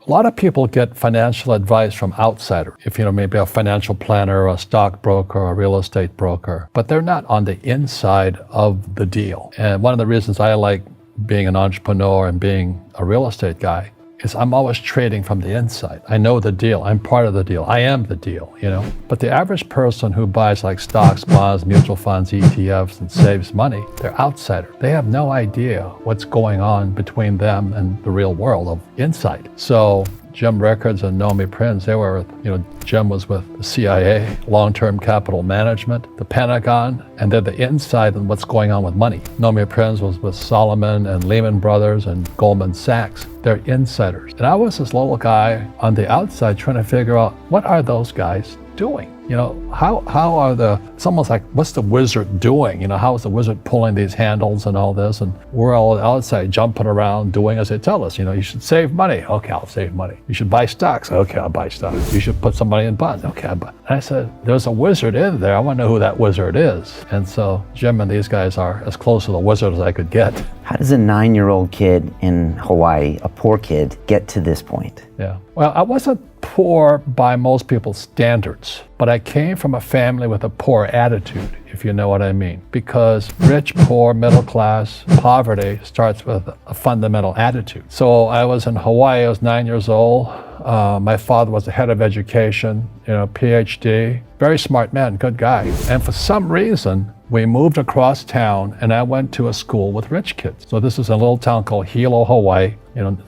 A lot of people get financial advice from outsiders. If maybe a financial planner, a stockbroker, a real estate broker, but they're not on the inside of the deal. And one of the reasons I like being an entrepreneur and being a real estate guy is I'm always trading from the inside. I know the deal. I'm part of the deal. I am the deal, But the average person who buys like stocks, bonds, mutual funds, ETFs, and saves money, they're outsiders. They have no idea what's going on between them and the real world of inside. So Jim Rickards and Nomi Prinz, they were, Jim was with the CIA, Long-Term Capital Management, the Pentagon, and they're the inside on what's going on with money. Nomi Prinz was with Solomon and Lehman Brothers and Goldman Sachs. They're insiders. And I was this little guy on the outside trying to figure out, what are those guys doing? How are it's almost like, what's the wizard doing? How is the wizard pulling these handles and all this? And we're all outside jumping around doing as they tell us. You should save money. Okay, I'll save money. You should buy stocks. Okay, I'll buy stocks. You should put some money in bonds. Okay, I'll buy. And I said, there's a wizard in there. I want to know who that wizard is. And so Jim and these guys are as close to the wizard as I could get. How does a 9-year-old kid in Hawaii, a poor kid, get to this point? Yeah. Well, I wasn't poor by most people's standards, but I came from a family with a poor attitude, if you know what I mean. Because rich, poor, middle class, poverty starts with a fundamental attitude. So I was in Hawaii, I was 9 years old. My father was the head of education, PhD, very smart man, good guy. And for some reason, we moved across town and I went to a school with rich kids. So this is a little town called Hilo, Hawaii.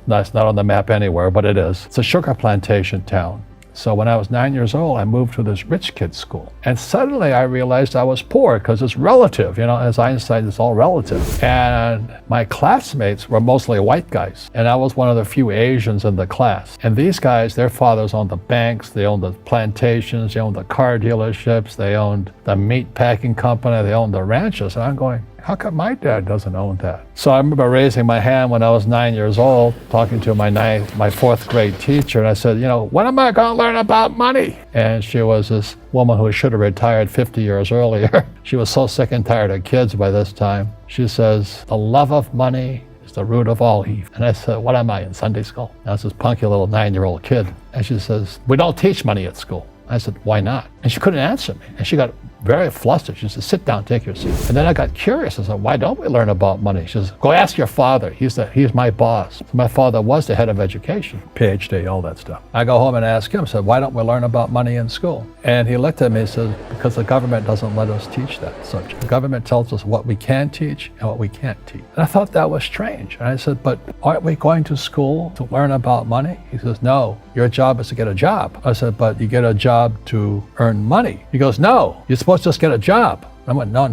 That's not on the map anywhere, but it is. It's a sugar plantation town. So when I was 9 years old, I moved to this rich kid's school. And suddenly I realized I was poor because it's relative, as Einstein, it's all relative. And my classmates were mostly white guys. And I was one of the few Asians in the class. And these guys, their fathers owned the banks, they owned the plantations, they owned the car dealerships, they owned the meat packing company, they owned the ranches. And I'm going, how come my dad doesn't own that? So I remember raising my hand when I was 9 years old, talking to my fourth grade teacher, and I said, when am I going to learn about money? And she was this woman who should have retired 50 years earlier. She was so sick and tired of kids by this time. She says, the love of money is the root of all evil. And I said, what am I, in Sunday school? And I was this punky little 9-year-old kid. And she says, we don't teach money at school. I said, why not? And she couldn't answer me. And she got very flustered. She said, sit down, take your seat. And then I got curious. I said, why don't we learn about money? She says, go ask your father. He's my boss. So my father was the head of education, PhD, all that stuff. I go home and ask him, I said, why don't we learn about money in school? And he looked at me and said, because the government doesn't let us teach that subject. The government tells us what we can teach and what we can't teach. And I thought that was strange. And I said, but aren't we going to school to learn about money? He says, no, your job is to get a job. I said, but you get a job to earn money. He goes, no, you're supposed to just get a job. I went, no.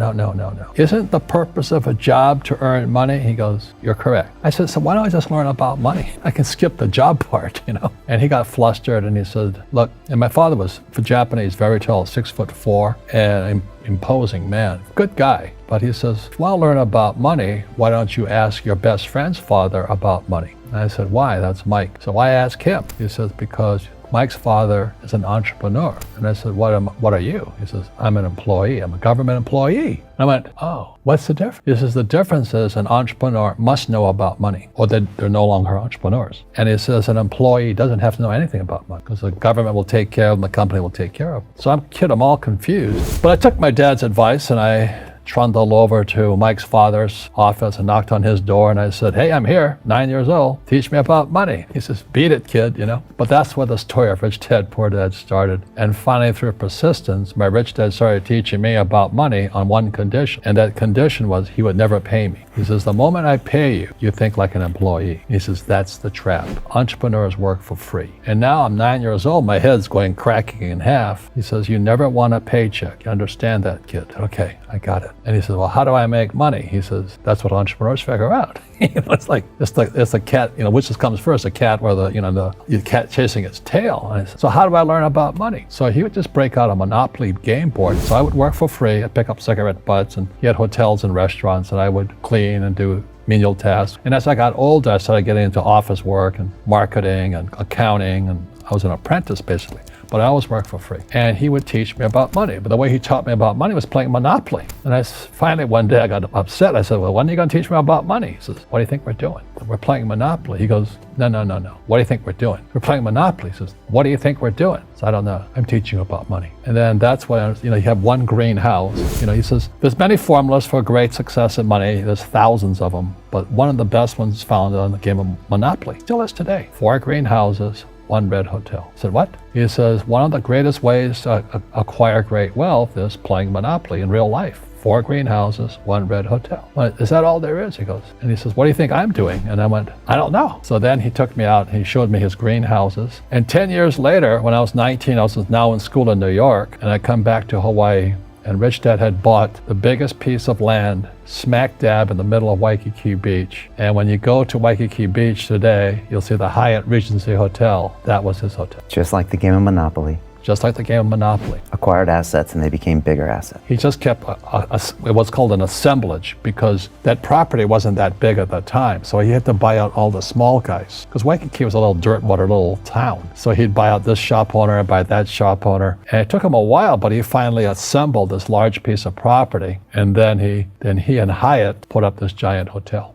Isn't the purpose of a job to earn money? He goes, you're correct. I said, so why don't I just learn about money? I can skip the job part, And he got flustered and he said, look, and my father was, for Japanese, very tall, 6'4", and imposing man, good guy. But he says, if you want to learn about money, why don't you ask your best friend's father about money? And I said, why? That's Mike. So I asked him. He says, because Mike's father is an entrepreneur. And I said, what are you? He says, I'm an employee. I'm a government employee. And I went, oh, what's the difference? He says, the difference is an entrepreneur must know about money, or they're no longer entrepreneurs. And he says an employee doesn't have to know anything about money because the government will take care of them, the company will take care of them. So I'm all confused. But I took my dad's advice and I trundled over to Mike's father's office and knocked on his door, and I said, hey, I'm here, 9 years old, teach me about money. He says, beat it, kid, But that's where the story of Rich Dad, Poor Dad started. And finally, through persistence, my rich dad started teaching me about money on one condition, and that condition was he would never pay me. He says, the moment I pay you, you think like an employee. He says, that's the trap. Entrepreneurs work for free. And now I'm 9 years old, my head's cracking in half. He says, you never want a paycheck. You understand that, kid? Okay, I got it. And he says, well, how do I make money? He says, that's what entrepreneurs figure out. It's a cat, which comes first, a cat or the cat chasing its tail. And I said, so how do I learn about money? So he would just break out a Monopoly game board. So I would work for free. I'd pick up cigarette butts, and he had hotels and restaurants, and I would clean and do menial tasks. And as I got older, I started getting into office work and marketing and accounting, and I was an apprentice basically. but I always worked for free. And he would teach me about money. But the way he taught me about money was playing Monopoly. And finally one day I got upset. I said, well, when are you going to teach me about money? He says, what do you think we're doing? We're playing Monopoly. He goes, no. What do you think we're doing? We're playing Monopoly. He says, what do you think we're doing? So I don't know. I'm teaching you about money. And then that's when, you have one greenhouse. He says, there's many formulas for great success in money. There's thousands of them. But one of the best ones found on the game of Monopoly. Still is today. 4 greenhouses, 1 red hotel. I said, what? He says, one of the greatest ways to acquire great wealth is playing Monopoly in real life. 4 greenhouses, 1 red hotel. Well, is that all there is? He goes, and he says, what do you think I'm doing? And I went, I don't know. So then he took me out and he showed me his greenhouses. And 10 years later, when I was 19, I was now in school in New York, and I come back to Hawaii, and Rich Dad had bought the biggest piece of land smack dab in the middle of Waikiki Beach. And when you go to Waikiki Beach today, you'll see the Hyatt Regency Hotel. That was his hotel. Just like the game of Monopoly. Just like the game of Monopoly. Acquired assets and they became bigger assets. He just kept what's called an assemblage, because that property wasn't that big at the time. So he had to buy out all the small guys, because Waikiki was a little dirt water little town. So he'd buy out this shop owner and buy that shop owner. And it took him a while, but he finally assembled this large piece of property. And then he and Hyatt put up this giant hotel.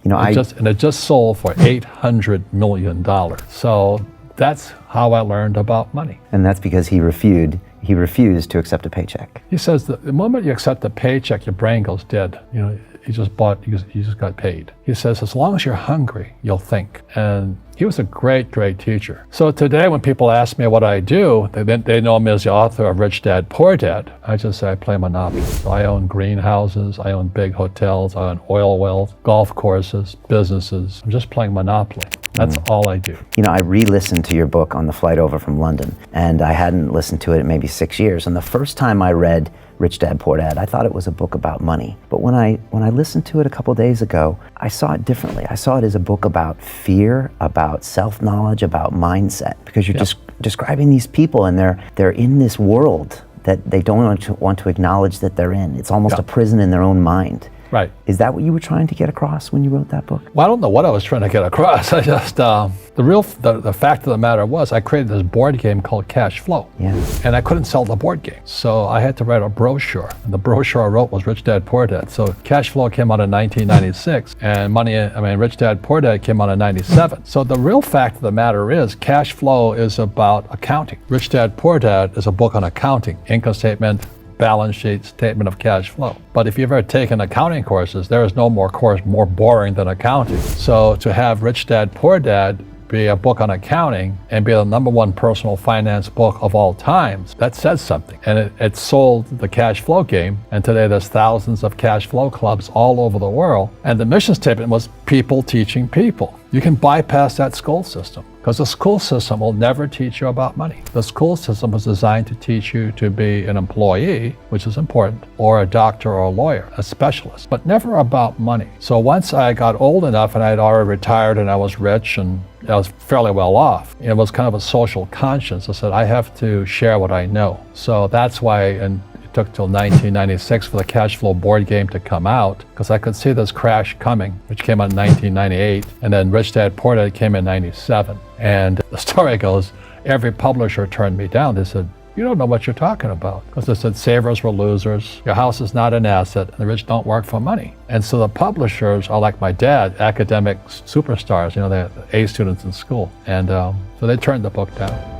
It just sold for $800 million. So that's how I learned about money. And that's because he refused to accept a paycheck. He says that the moment you accept a paycheck, your brain goes dead. You just got paid. He says, as long as you're hungry, you'll think. And he was a great, great teacher. So today when people ask me what I do, they know me as the author of Rich Dad, Poor Dad. I just say I play Monopoly. So I own greenhouses, I own big hotels, I own oil wells, golf courses, businesses. I'm just playing Monopoly. That's all I do. I re-listened to your book on the flight over from London, and I hadn't listened to it in maybe 6 years. And the first time I read Rich Dad, Poor Dad, I thought it was a book about money. But when I listened to it a couple days ago, I saw it differently. I saw it as a book about fear, about self-knowledge, about mindset, because you're just describing these people, and they're in this world that they don't want to acknowledge that they're in. It's almost a prison in their own mind. Right. Is that what you were trying to get across when you wrote that book? Well, I don't know what I was trying to get across. I just, the fact of the matter was I created this board game called Cash Flow. Yeah. And I couldn't sell the board game. So I had to write a brochure. And the brochure I wrote was Rich Dad, Poor Dad. So Cash Flow came out in 1996 and Rich Dad, Poor Dad came out in 97. So the real fact of the matter is Cash Flow is about accounting. Rich Dad, Poor Dad is a book on accounting, income statement, balance sheet, statement of cash flow. But if you've ever taken accounting courses, there is no more course more boring than accounting. So to have Rich Dad, Poor Dad be a book on accounting and be the #1 personal finance book of all times, that says something. And it sold the cash flow game, and today there's thousands of cash flow clubs all over the world. And the mission statement was people teaching people. You can bypass that school system, because the school system will never teach you about money. The school system was designed to teach you to be an employee, which is important, or a doctor or a lawyer, a specialist, but never about money. So once I got old enough and I had already retired and I was rich and I was fairly well off, it was kind of a social conscience. I said, I have to share what I know. So that's why, and it took till 1996 for the cash flow board game to come out, because I could see this crash coming, which came out in 1998, and then Rich Dad, Poor Dad came in 97. And the story goes, every publisher turned me down. They said, you don't know what you're talking about. Because they said savers were losers, your house is not an asset, and the rich don't work for money. And so the publishers are like my dad, academic superstars, they're A students in school. And so they turned the book down.